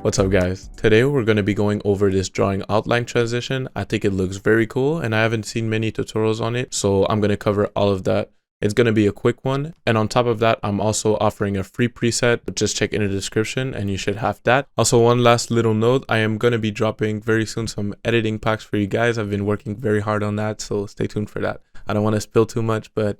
What's up guys? Today we're going to be going over this drawing outline transition. I think it looks very cool and I haven't seen many tutorials on it, so I'm going to cover all of that. It's going to be a quick one, and on top of that I'm also offering a free preset. Just check in the description and you should have that. Also, one last little note, I am going to be dropping very soon some editing packs for you guys. I've been working very hard on that, so stay tuned for that. I don't want to spill too much, but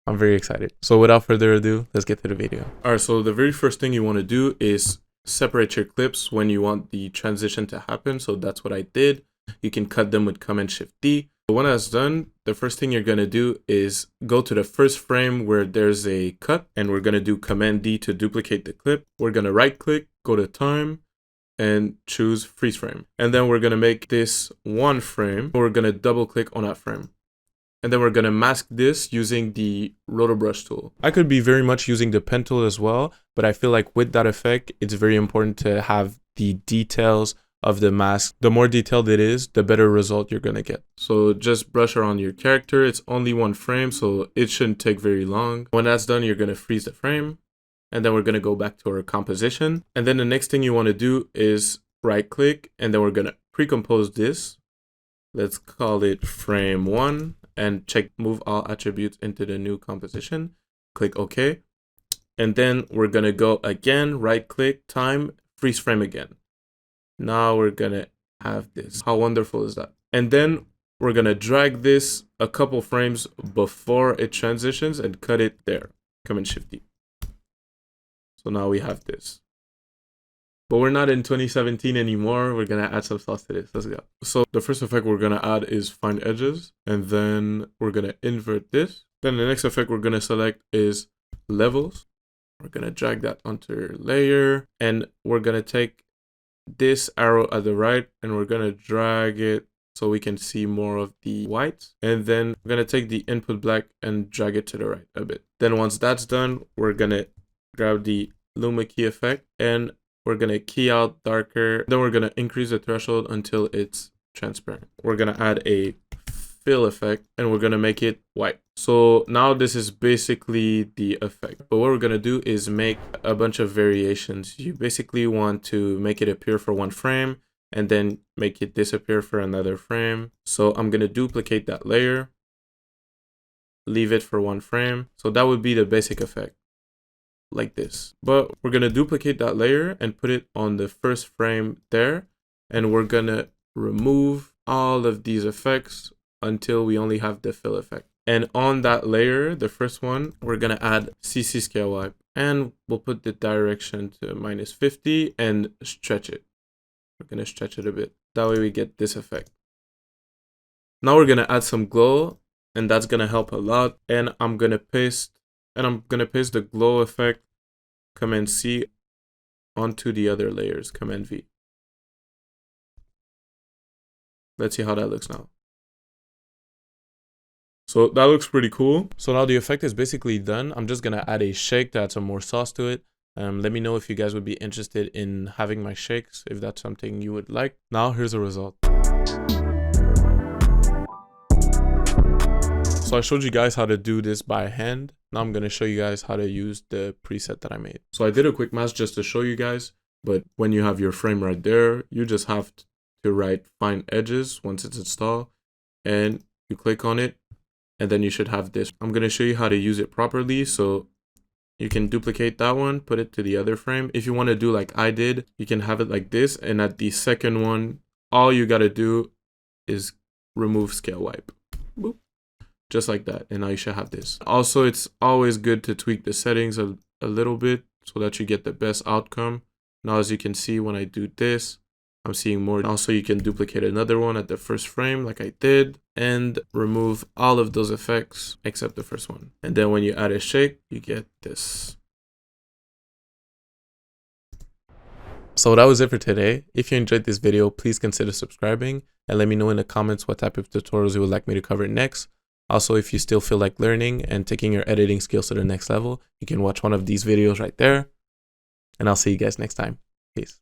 I'm very excited. So without further ado, let's get to the video. Alright, so the very first thing you want to do is separate your clips when you want the transition to happen. So that's what I did. You can cut them with Command-Shift-D. When that's done, the first thing you're going to do is go to the first frame where there's a cut, and we're going to do Command-D to duplicate the clip. We're going to right click, go to time, and choose freeze frame. And then we're going to make this one frame. We're going to double click on that frame. And then we're going to mask this using the roto brush tool. I could be very much using the pen tool as well, but I feel like with that effect, it's very important to have the details of the mask. The more detailed it is, the better result you're going to get. So just brush around your character. It's only one frame, so it shouldn't take very long. When that's done, you're going to freeze the frame. And then we're going to go back to our composition. And then the next thing you want to do is right click, and then we're going to pre-compose this. Let's call it frame 1. And check move all attributes into the new composition. Click OK. And then we're going to go again, right click, time, freeze frame again. Now we're going to have this. How wonderful is that? And then we're going to drag this a couple frames before it transitions and cut it there. Command-Shift-D. So now we have this. But we're not in 2017 anymore. We're going to add some sauce to this. Let's go. So the first effect we're going to add is find edges. And then we're going to invert this. Then the next effect we're going to select is levels. We're going to drag that onto layer. And we're going to take this arrow at the right, and we're going to drag it so we can see more of the whites. And then we're going to take the input black and drag it to the right a bit. Then once that's done, we're going to grab the Luma key effect, and we're going to key out darker. Then we're going to increase the threshold until it's transparent. We're going to add a fill effect, and we're going to make it white. So now this is basically the effect. But what we're going to do is make a bunch of variations. You basically want to make it appear for one frame and then make it disappear for another frame. So I'm going to duplicate that layer, leave it for one frame. So that would be the basic effect, like this. But we're going to duplicate that layer and put it on the first frame there. And we're going to remove all of these effects until we only have the fill effect. And on that layer, the first one, we're going to add CC scale wipe. And we'll put the direction to -50 and stretch it. We're going to stretch it a bit. That way we get this effect. Now we're going to add some glow, and that's going to help a lot. And I'm going to paste the glow effect, Command-C, onto the other layers, Command-V. Let's see how that looks now. So that looks pretty cool. So now the effect is basically done. I'm just going to add a shake to add some more sauce to it. Let me know if you guys would be interested in having my shakes, if that's something you would like. Now here's the result. So I showed you guys how to do this by hand. Now I'm going to show you guys how to use the preset that I made. So I did a quick mask just to show you guys. But when you have your frame right there, you just have to write find edges once it's installed. And you click on it. And then you should have this. I'm going to show you how to use it properly. So you can duplicate that one, put it to the other frame. If you want to do like I did, you can have it like this. And at the second one, all you got to do is remove scale wipe. Boop. Just like that. And now you should have this. Also, it's always good to tweak the settings a little bit so that you get the best outcome. Now, as you can see, when I do this, I'm seeing more. Also, you can duplicate another one at the first frame like I did and remove all of those effects except the first one. And then when you add a shake, you get this. So that was it for today. If you enjoyed this video, please consider subscribing and let me know in the comments what type of tutorials you would like me to cover next. Also, if you still feel like learning and taking your editing skills to the next level, you can watch one of these videos right there. And I'll see you guys next time. Peace.